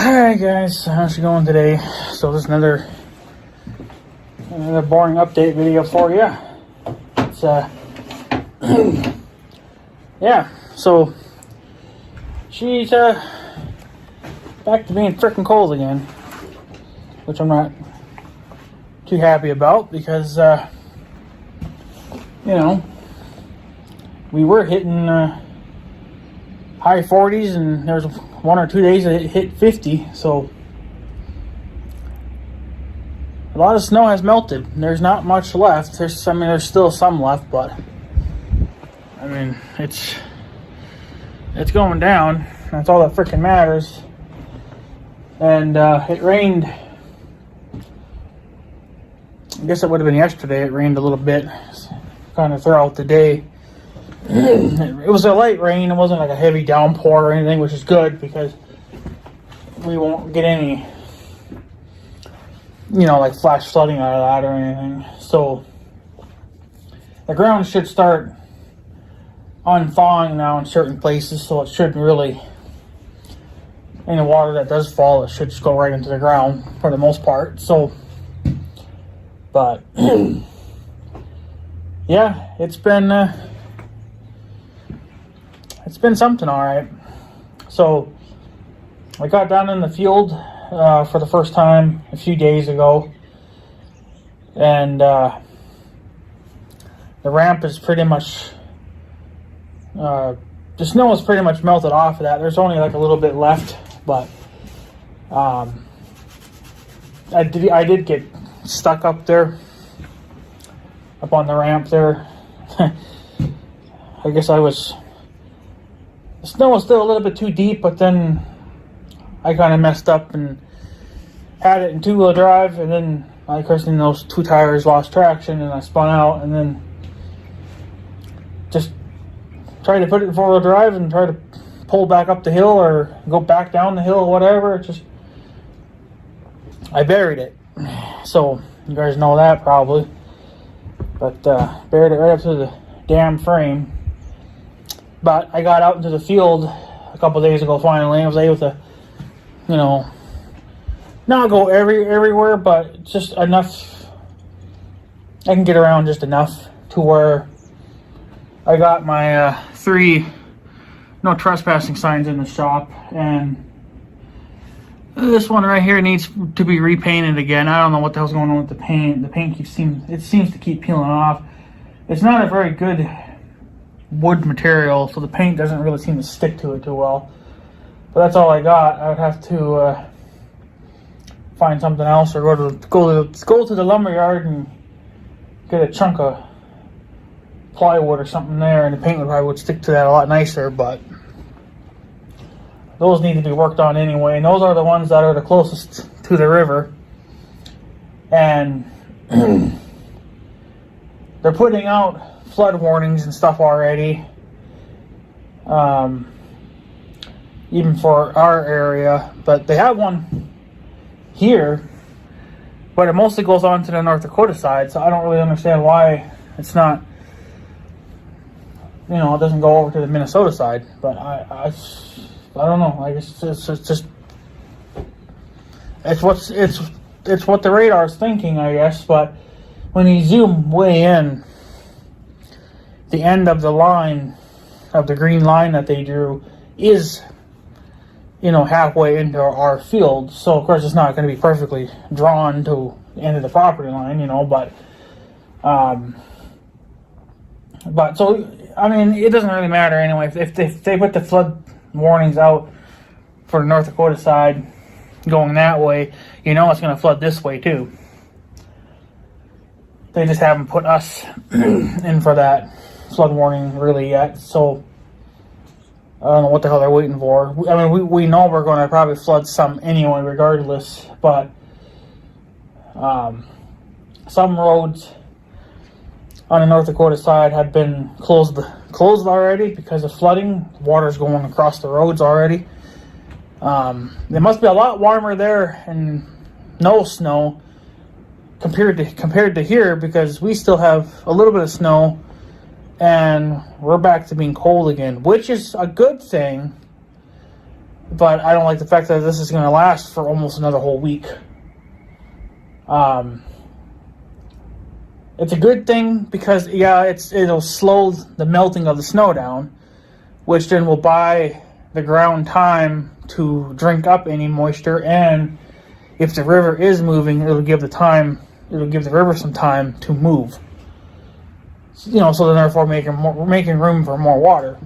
Alright guys, how's it going today? So this is another boring update video for you. It's yeah, so she's back to being freaking cold again, which I'm not too happy about because you know, we were hitting high 40s and there's 1 or 2 days that it hit 50, so a lot of snow has melted. There's not much left. There's still some left, but I mean, it's going down. That's all that freaking matters. And it rained. I guess it would have been yesterday. It rained a little bit, kind of throughout the day. It was a light rain. It wasn't like a heavy downpour or anything, which is good because we won't get any, you know, like flash flooding out of that or anything. So the ground should start unthawing now in certain places, so it shouldn't really, any water that does fall, it should just go right into the ground for the most part. So, but yeah, it's been something, all right. So I got down in the field for the first time a few days ago, and the ramp is pretty much the snow is pretty much melted off of that. There's only like a little bit left, but I did get stuck up there, up on the ramp there. I guess the snow was still a little bit too deep, but then I kind of messed up and had it in two-wheel drive, and then I, of course, in those two tires lost traction, and I spun out, and then just tried to put it in four-wheel drive and try to pull back up the hill or go back down the hill or whatever. I buried it. So you guys know that probably, but buried it right up to the damn frame. But I got out into the field a couple days ago finally. I was able to, you know, not go everywhere, but just enough. I can get around just enough to where I got my 3 no trespassing signs in the shop, and this one right here needs to be repainted again. I don't know what the hell's going on with the paint. The paint seems to keep peeling off. It's not a very good wood material, so the paint doesn't really seem to stick to it too well. But that's all I got. I would have to find something else, or go to the lumber yard and get a chunk of plywood or something there, and the paint would stick to that a lot nicer. But those need to be worked on anyway, and those are the ones that are the closest to the river. And they're putting out flood warnings and stuff already, even for our area, but they have one here, but it mostly goes on to the North Dakota side, so I don't really understand why it's not, you know, it doesn't go over to the Minnesota side. But I don't know. I guess it's what the radar is thinking, I guess. But when you zoom way in, the end of the line, of the green line that they drew, is, you know, halfway into our field. So of course it's not going to be perfectly drawn to the end of the property line, you know, but so I mean, it doesn't really matter anyway. If they put the flood warnings out for the North Dakota side going that way, you know it's going to flood this way too. They just haven't put us in for that flood warning really yet, so I don't know what the hell they're waiting for. I mean, we know we're going to probably flood some anyway regardless, but some roads on the North Dakota side have been closed already because of flooding. Water's going across the roads already. It must be a lot warmer there and no snow compared to here, because we still have a little bit of snow and we're back to being cold again, which is a good thing. but I don't like the fact that this is going to last for almost another whole week. It's a good thing because, yeah, it'll slow the melting of the snow down, which then will buy the ground time to drink up any moisture, and if the river is moving, it'll give the river some time to move. So then therefore making room for more water.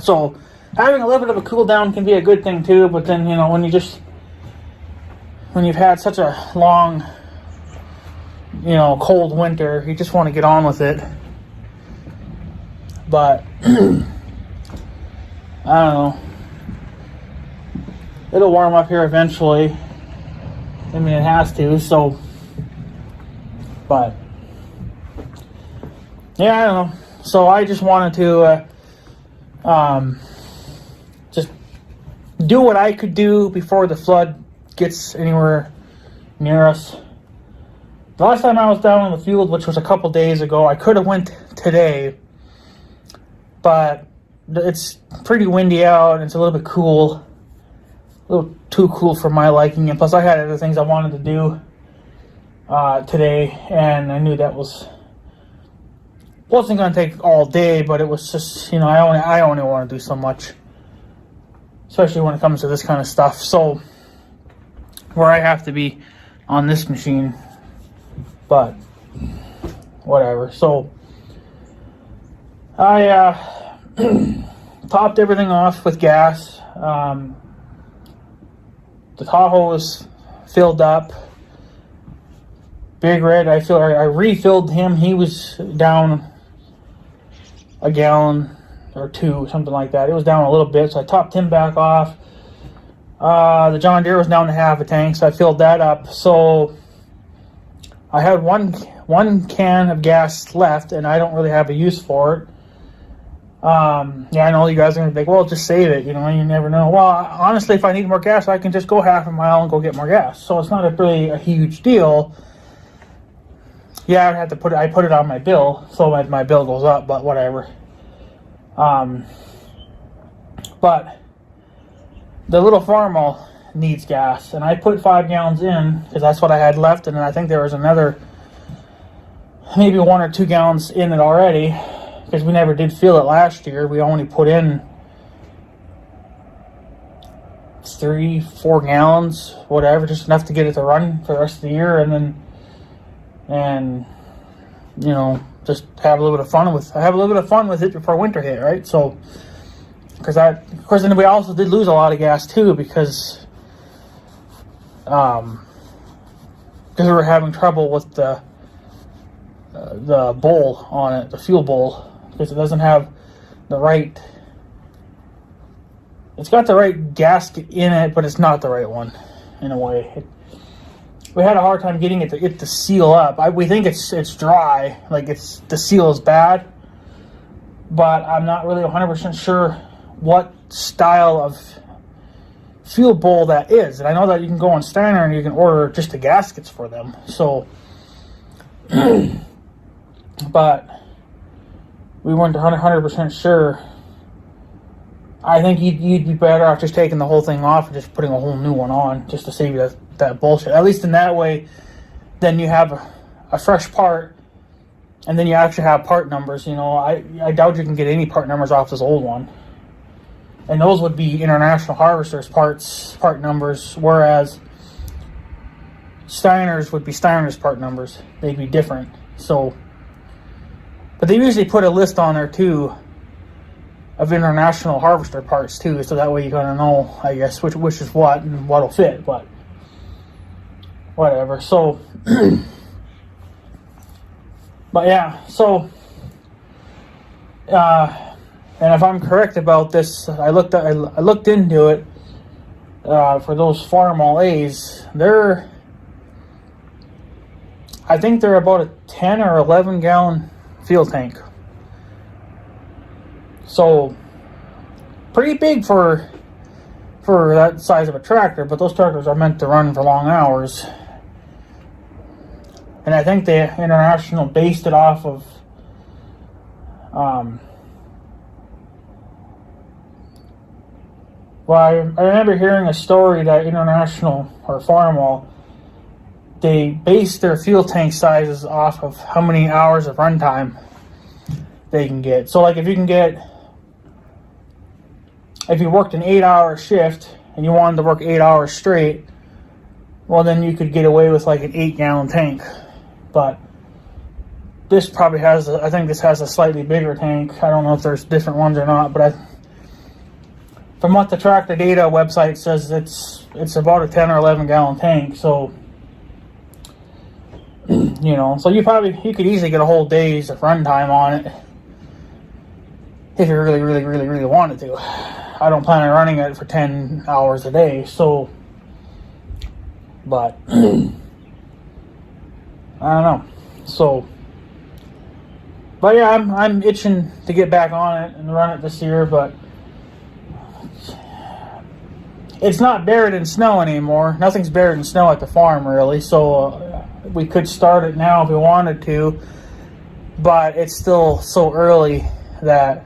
So having a little bit of a cool down can be a good thing too, but then when you've had such a long, cold winter, you just want to get on with it. But I don't know. It'll warm up here eventually. I mean, it has to, so. But yeah, I don't know. So I just wanted to just do what I could do before the flood gets anywhere near us. The last time I was down in the field, which was a couple days ago, I could have went today, but it's pretty windy out and it's a little bit cool, a little too cool for my liking, and plus I had other things I wanted to do today, and I knew that wasn't going to take all day, but it was just, I only want to do so much, especially when it comes to this kind of stuff. So where I have to be on this machine, but whatever. So I topped everything off with gas. The Tahoe was filled up. Big Red, I refilled him. He was down a gallon or two, something like that. It was down a little bit, so I topped him back off. The John Deere was down to half a tank, so I filled that up. So I had one can of gas left, and I don't really have a use for it. Yeah, I know you guys are going to think, well, just save it. You never know. Well, honestly, if I need more gas, I can just go half a mile and go get more gas. So it's not really a huge deal. Yeah, I put it on my bill, so my bill goes up, but whatever. But the little Farmall needs gas, and I put 5 gallons in because that's what I had left, and then I think there was another maybe 1 or 2 gallons in it already because we never did fill it last year. We only put in 3-4 gallons, whatever, just enough to get it to run for the rest of the year, and just have a little bit of fun with it before winter hit, right? So because of course, then we also did lose a lot of gas too because we were having trouble with the bowl on it, the fuel bowl, because it doesn't have the right. It's got the right gasket in it, but it's not the right one, in a way. We had a hard time getting it to seal up. We think it's dry, like the seal is bad, but I'm not really 100% sure what style of fuel bowl that is. And I know that you can go on Steiner and you can order just the gaskets for them. So, but we weren't 100% sure. I think you'd be better off just taking the whole thing off and just putting a whole new one on, just to save you that bullshit. At least in that way, then you have a fresh part, and then you actually have part numbers. I doubt you can get any part numbers off this old one, and those would be International Harvesters part numbers, whereas Steiner's would be Steiner's part numbers. They'd be different. So, but they usually put a list on there too of International Harvester parts too, so that way you kind of know, I guess, which is what and what'll fit. But whatever. So, but yeah. So, and if I'm correct about this, I looked into it for those Farmall A's. I think they're about a 10 or 11 gallon fuel tank. So pretty big for that size of a tractor, but those tractors are meant to run for long hours. And I think the International based it off of Well, I remember hearing a story that International or Farmall, they base their fuel tank sizes off of how many hours of runtime they can get. So, like, if you worked an 8-hour shift and you wanted to work 8 hours straight, well, then you could get away with like an 8-gallon tank. But this probably has, I think this has a slightly bigger tank. I don't know if there's different ones or not, but from what the Track the Data website says, it's about a 10 or 11 gallon tank. So, so you could easily get a whole day's of runtime on it if you really, really, really, really wanted to. I don't plan on running it for 10 hours a day, so, but, I don't know. So, but yeah, I'm itching to get back on it and run it this year, but it's not buried in snow anymore. Nothing's buried in snow at the farm, really, so we could start it now if we wanted to, but it's still so early that,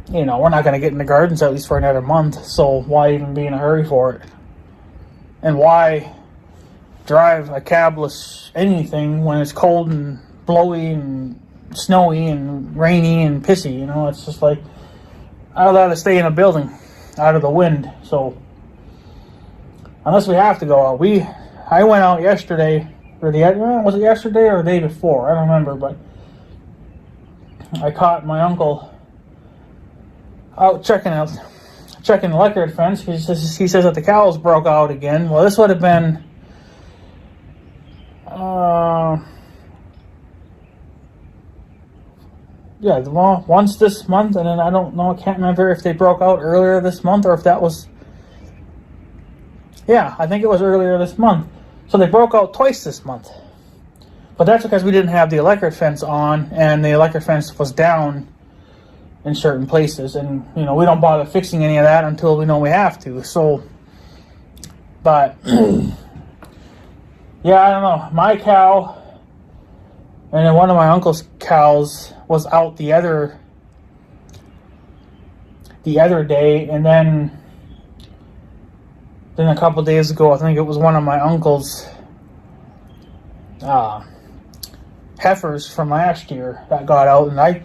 we're not going to get in the gardens at least for another month, so why even be in a hurry for it? And why drive a cabless anything when it's cold and blowy and snowy and rainy and pissy? It's just like, I'd rather stay in a building out of the wind. So unless we have to go out, I went out yesterday, was it yesterday or the day before? I don't remember, but I caught my uncle out checking the electric fence. He says that the cows broke out again. Well, this would have been once this month, and then I don't know, I can't remember if they broke out earlier this month or if that was, I think it was earlier this month. So they broke out twice this month. But that's because we didn't have the electric fence on, and the electric fence was down in certain places, and we don't bother fixing any of that until we know we have to. So, but I don't know. My cow and then one of my uncle's cows was out the other day, and then a couple days ago, I think it was one of my uncle's heifers from last year that got out, and I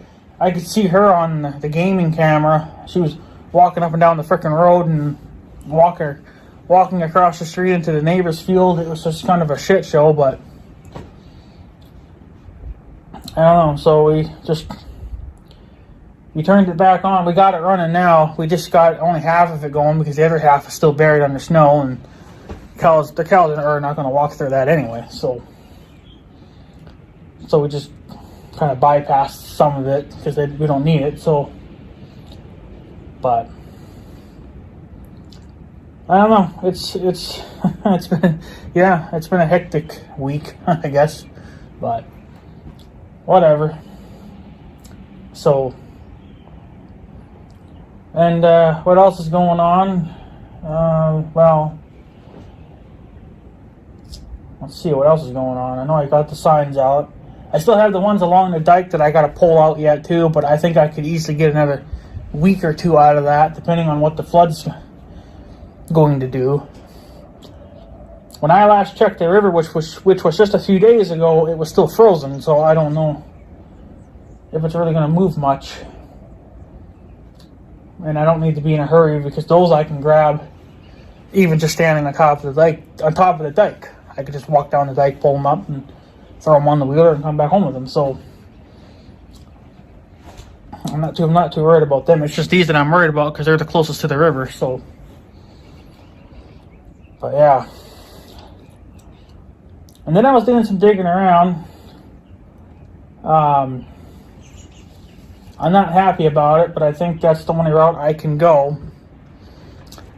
could see her on the gaming camera. She was walking up and down the frickin' road and walking across the street into the neighbor's field. It was just kind of a shit show, but I don't know. So we turned it back on. We got it running now. We just got only half of it going because the other half is still buried under snow, and the cows are not going to walk through that anyway. So we just kind of bypassed some of it because we don't need it. So, but I don't know. It's been a hectic week, I guess, but whatever. So, and what else is going on? Well, let's see what else is going on. I know I got the signs out. I still have the ones along the dike that I got to pull out yet too, but I think I could easily get another week or two out of that, depending on what the flood's going to do. When I last checked the river, which was just a few days ago, it was still frozen, so I don't know if it's really going to move much. And I don't need to be in a hurry because those I can grab even just standing on top of the dike. I could just walk down the dike, pull them up, and throw them on the wheeler and come back home with them. So I'm not too worried about them. It's just these that I'm worried about because they're the closest to the river. So, but yeah. And then I was doing some digging around. I'm not happy about it, but I think that's the only route I can go.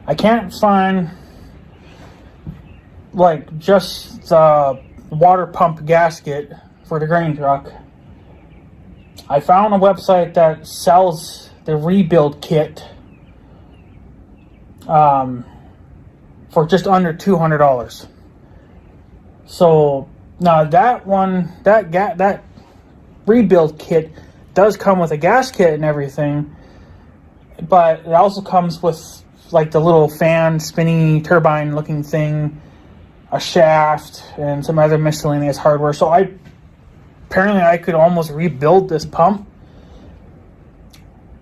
I can't find just water pump gasket for the grain truck. I found a website that sells the rebuild kit for just under $200. So now that rebuild kit does come with a gasket and everything, but it also comes with like the little fan, spinny turbine looking thing, a shaft, and some other miscellaneous hardware. So apparently I could almost rebuild this pump,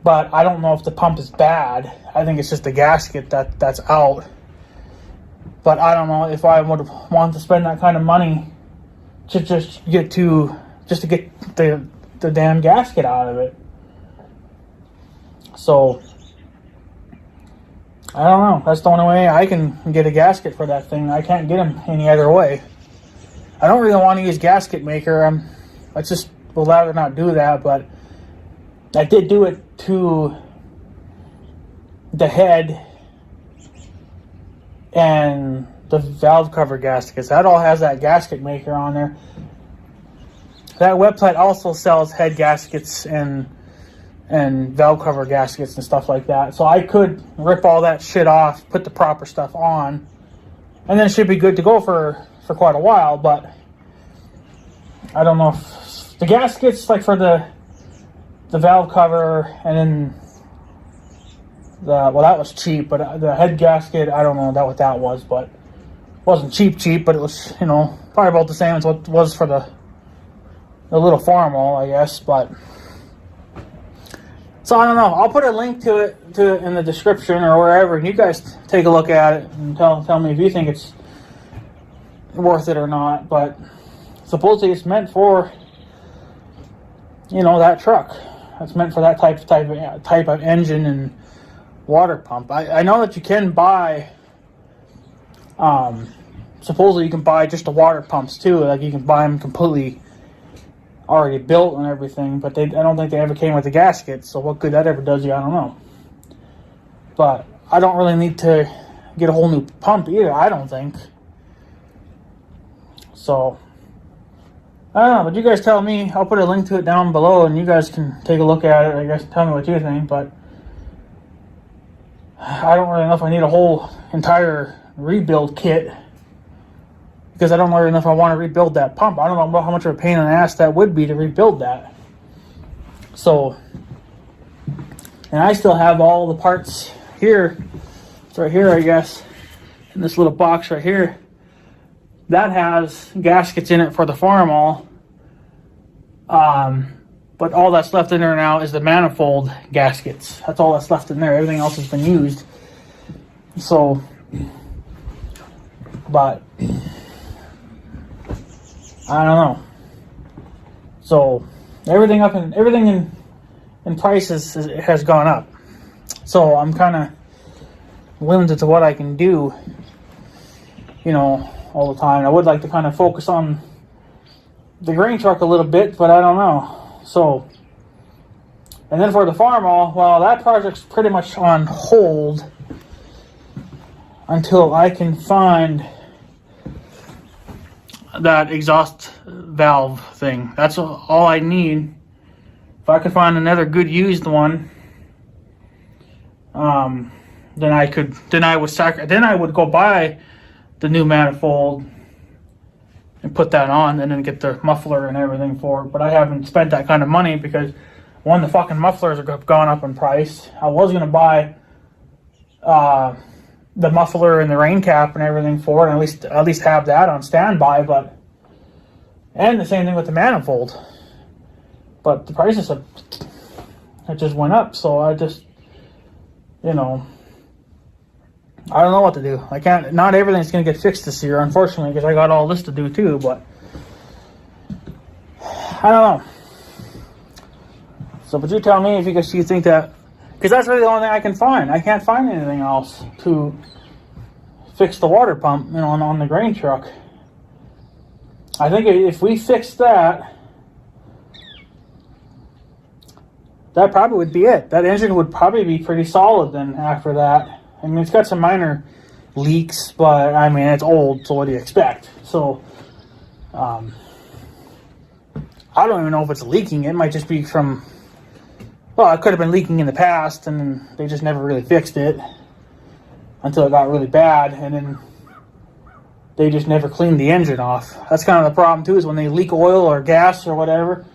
but I don't know if the pump is bad. I think it's just the gasket that's out. But I don't know if I would want to spend that kind of money to just to get the damn gasket out of it. So I don't know. That's the only way I can get a gasket for that thing. I can't get them any other way. I don't really want to use gasket maker. I just would rather not do that, but I did do it to the head and the valve cover gaskets. That all has that gasket maker on there. That website also sells head gaskets and valve cover gaskets and stuff like that. So I could rip all that shit off, put the proper stuff on, and then it should be good to go for quite a while. But I don't know if the gaskets, like for the valve cover, and then that was cheap, but the head gasket, I don't know what that was, but it wasn't cheap, but it was, probably about the same as what it was for the little Farmall, I guess. But so I don't know. I'll put a link to it in the description or wherever, and you guys take a look at it and tell me if you think it's worth it or not. But supposedly it's meant for that truck. It's meant for that type of engine and water pump. I know that you can buy. Supposedly you can buy just the water pumps too. Like you can buy them completely already built and everything, but I don't think they ever came with a gasket. So what good that ever does you, I don't know. But I don't really need to get a whole new pump either, I don't think. So I don't know, but you guys tell me. I'll put a link to it down below, and you guys can take a look at it. I guess tell me what you think. But I don't really know if I need a whole entire rebuild kit, because I don't really know if I want to rebuild that pump. I don't know how much of a pain in the ass that would be to rebuild that. So, and I still have all the parts here. It's right here, I guess, in this little box right here. That has gaskets in it for the Farmall. But all that's left in there now is the manifold gaskets. That's all that's left in there. Everything else has been used. So, but I don't know. So everything in prices has gone up. So I'm kind of limited to what I can do, all the time. I would like to kind of focus on the grain truck a little bit, but I don't know. So, and then for the Farmall, well, that project's pretty much on hold until I can find that exhaust valve thing. That's all I need. If I could find another good used one, then I would go buy the new manifold and put that on, and then get the muffler and everything for it. But I haven't spent that kind of money because, one, the fucking mufflers have gone up in price. I was gonna buy the muffler and the rain cap and everything for it, and at least have that on standby. But and the same thing with the manifold. But the prices it just went up, so I just I don't know what to do. I can't. Not everything's gonna get fixed this year, unfortunately, because I got all this to do too. But I don't know. So, but you tell me if you think that, because that's really the only thing I can find. I can't find anything else to fix the water pump, on the grain truck. I think if we fix that, that probably would be it. That engine would probably be pretty solid then after that. I mean, it's got some minor leaks, but I mean, it's old, so what do you expect? So, I don't even know if it's leaking. It might just be from, well, it could have been leaking in the past, and they just never really fixed it until it got really bad, and then they just never cleaned the engine off. That's kind of the problem, too, is when they leak oil or gas or whatever,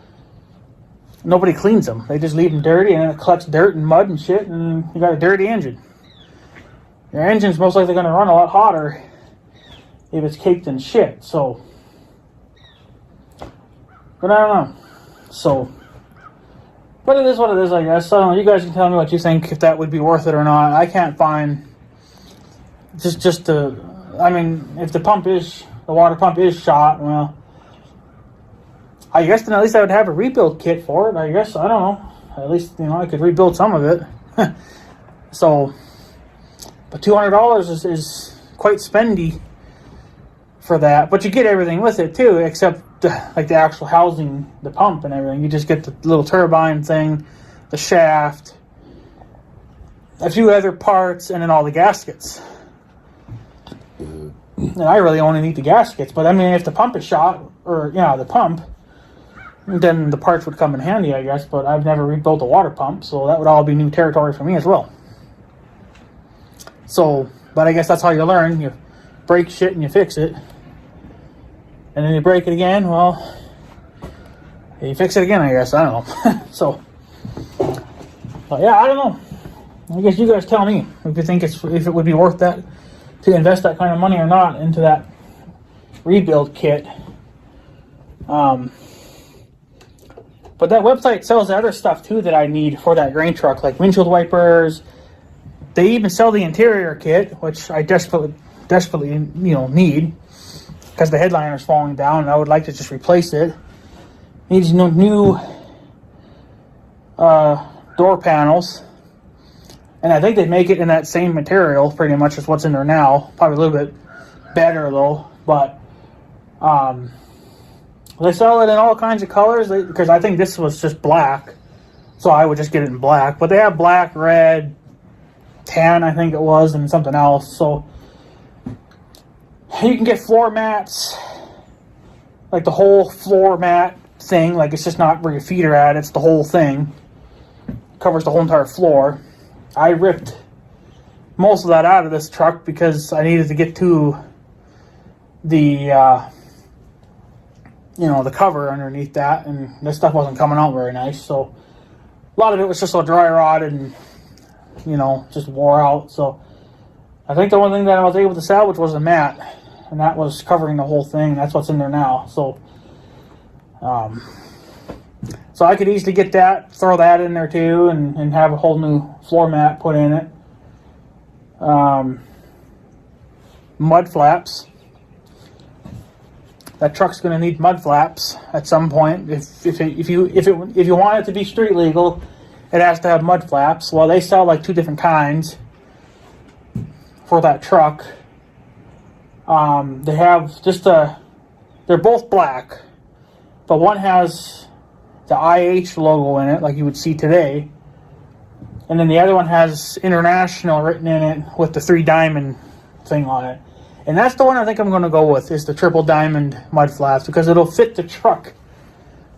nobody cleans them. They just leave them dirty, and then it collects dirt and mud and shit, and you got a dirty engine. Your engine's most likely going to run a lot hotter if it's caked in shit. So, but I don't know. So, but it is what it is, I guess. I don't know. You guys can tell me what you think, if that would be worth it or not. I can't find just the. I mean, if the water pump is shot, well, I guess then at least I would have a rebuild kit for it. I guess, I don't know. At least, I could rebuild some of it. So, but $200 is quite spendy for that. But you get everything with it too, except like the actual housing, the pump and everything. You just get the little turbine thing, the shaft, a few other parts, and then all the gaskets. And I really only need the gaskets, but I mean, if the pump is shot, or the pump, then the parts would come in handy, I guess. But I've never rebuilt a water pump, so that would all be new territory for me as well. So, but I guess that's how you learn. You break shit and you fix it, and then you break it again. Well, you fix it again, I guess. I don't know. So, but yeah, I don't know. I guess you guys tell me if you think if it would be worth that to invest that kind of money or not into that rebuild kit. But that website sells other stuff too that I need for that grain truck, like windshield wipers. They even sell the interior kit, which I desperately need, because the headliner is falling down and I would like to just replace it. Needs new door panels. And I think they make it in that same material, pretty much as what's in there now. Probably a little bit better, though. But they sell it in all kinds of colors, because I think this was just black. So I would just get it in black. But they have black, red, tan, I think it was, and something else. So you can get floor mats, like the whole floor mat thing. Like, it's just not where your feet are at. It's the whole thing. Covers the whole entire floor. I ripped most of that out of this truck because I needed to get to the, the cover underneath that, and this stuff wasn't coming out very nice. So a lot of it was just so dry rotted and, just wore out. So I think the one thing that I was able to salvage was a mat, and that was covering the whole thing. That's what's in there now. So, so I could easily get that, throw that in there too, and have a whole new floor mat put in it. Mud flaps. That truck's going to need mud flaps at some point. If you want it to be street legal, it has to have mud flaps. Well, they sell like 2 different kinds for that truck. They have they're both black, but one has the IH logo in it, like you would see today. And then the other one has International written in it with the 3 diamond thing on it. And that's the one I think I'm going to go with, is the triple diamond mud flaps, because it'll fit the truck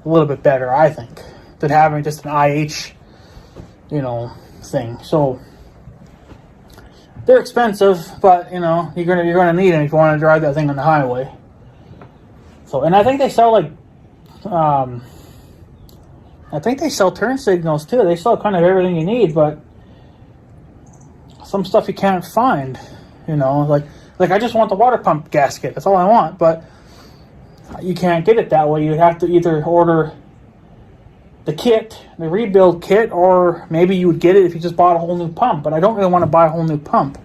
a little bit better, I think, than having just an IH, thing. So they're expensive, but you're gonna need them if you want to drive that thing on the highway. So, and I think they sell I think they sell turn signals too. They sell kind of everything you need, but some stuff you can't find. Like I just want the water pump gasket. That's all I want, but you can't get it that way. You have to either order the kit, the rebuild kit, or maybe you would get it if you just bought a whole new pump. But I don't really want to buy a whole new pump.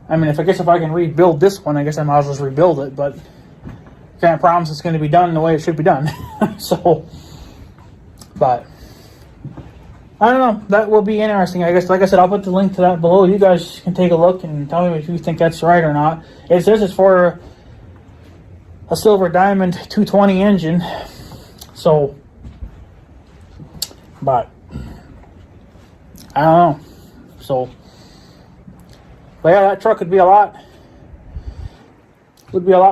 I mean, if I can rebuild this one, I guess I might as well just rebuild it, but can't promise it's going to be done the way it should be done. So, but I don't know. That will be interesting. I guess, like I said, I'll put the link to that below. You guys can take a look and tell me if you think that's right or not. It says it's for a silver diamond 220 engine. So, but I don't know. So, but yeah, that truck would be a lot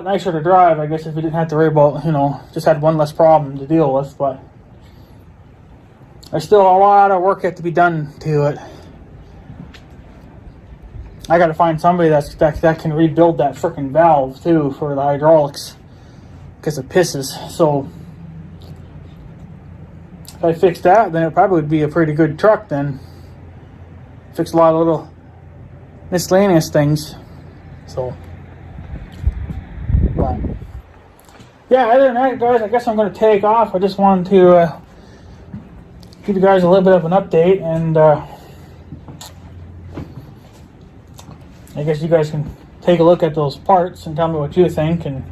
nicer to drive, I guess, if we didn't have to worry about, just had one less problem to deal with. But there's still a lot of work yet to be done to it. I got to find somebody that can rebuild that freaking valve too for the hydraulics, because it pisses. So if I fixed that, then it probably would be a pretty good truck then. Fix a lot of little miscellaneous things. So, but yeah, other than that, guys, I guess I'm going to take off. I just wanted to give you guys a little bit of an update, and I guess you guys can take a look at those parts and tell me what you think. And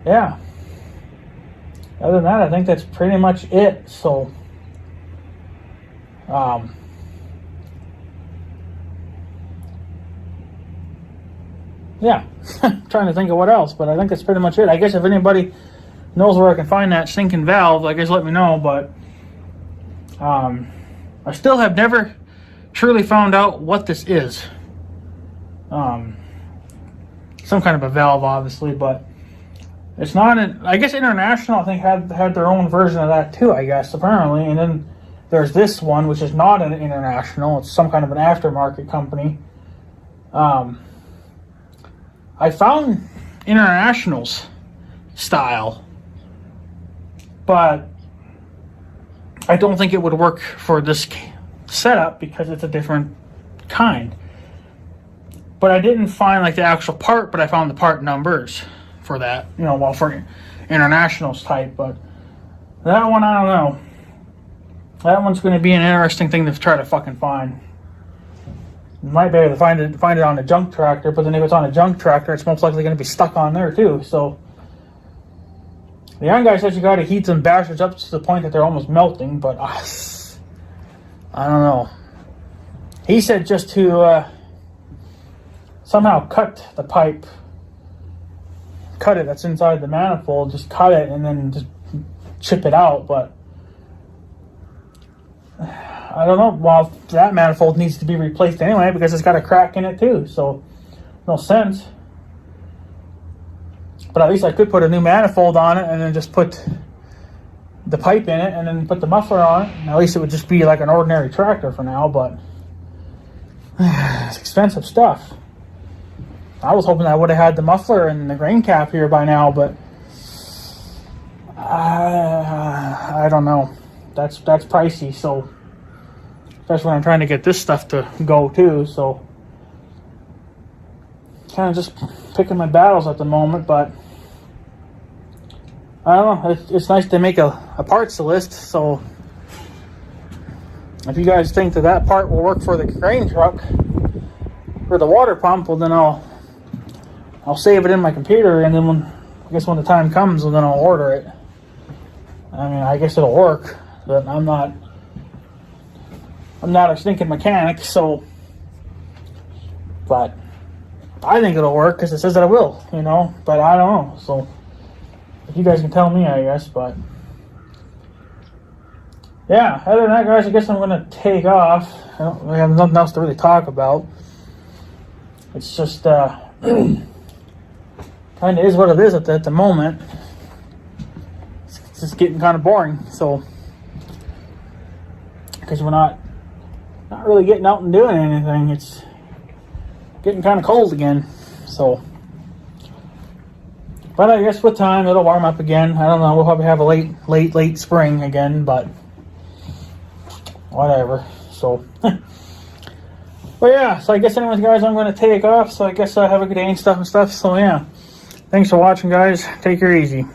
yeah, other than that, I think that's pretty much it. So, yeah, trying to think of what else, but I think that's pretty much it. I guess if anybody knows where I can find that sinking valve, I guess let me know. But I still have never truly found out what this is. Some kind of a valve, obviously, but it's not. I guess International, I think, had their own version of that too, I guess, apparently. And then there's this one, which is not an International. It's some kind of an aftermarket company. I found International's style, but I don't think it would work for this setup because it's a different kind. But I didn't find like the actual part, but I found the part numbers for that, well, for International's type. But that one, I don't know. That one's going to be an interesting thing to try to fucking find. You might be able to find it on a junk tractor, but then if it's on a junk tractor, it's most likely going to be stuck on there too. So the young guy says you got to heat some bastards up to the point that they're almost melting, but I don't know. He said just to somehow cut the pipe, cut it that's inside the manifold, just cut it and then just chip it out. But I don't know. Well, that manifold needs to be replaced anyway because it's got a crack in it too, so no sense. But at least I could put a new manifold on it and then just put the pipe in it and then put the muffler on it. And at least it would just be like an ordinary tractor for now, but it's expensive stuff. I was hoping I would have had the muffler and the grain cap here by now, but I don't know. That's pricey, so especially when I'm trying to get this stuff to go too, so kind of just picking my battles at the moment. But I don't know, it's nice to make a parts list, so if you guys think that part will work for the grain truck for the water pump, well then I'll save it in my computer, and then when the time comes, well then I'll order it. I mean, I guess it'll work, but I'm not a stinking mechanic, so, but I think it'll work because it says that it will, but I don't know. So if you guys can tell me, I guess. But yeah, other than that, guys, I guess I'm gonna take off. I have nothing else to really talk about. It's just kind of is what it is at the moment. It's just getting kind of boring. So because we're not really getting out and doing anything, it's getting kind of cold again. So, but I guess with time it'll warm up again. I don't know. We'll probably have a late spring again, but whatever. So, but yeah. So I guess, anyways, guys, I'm going to take off. So I guess I have a good day and stuff. So yeah, thanks for watching, guys. Take her easy.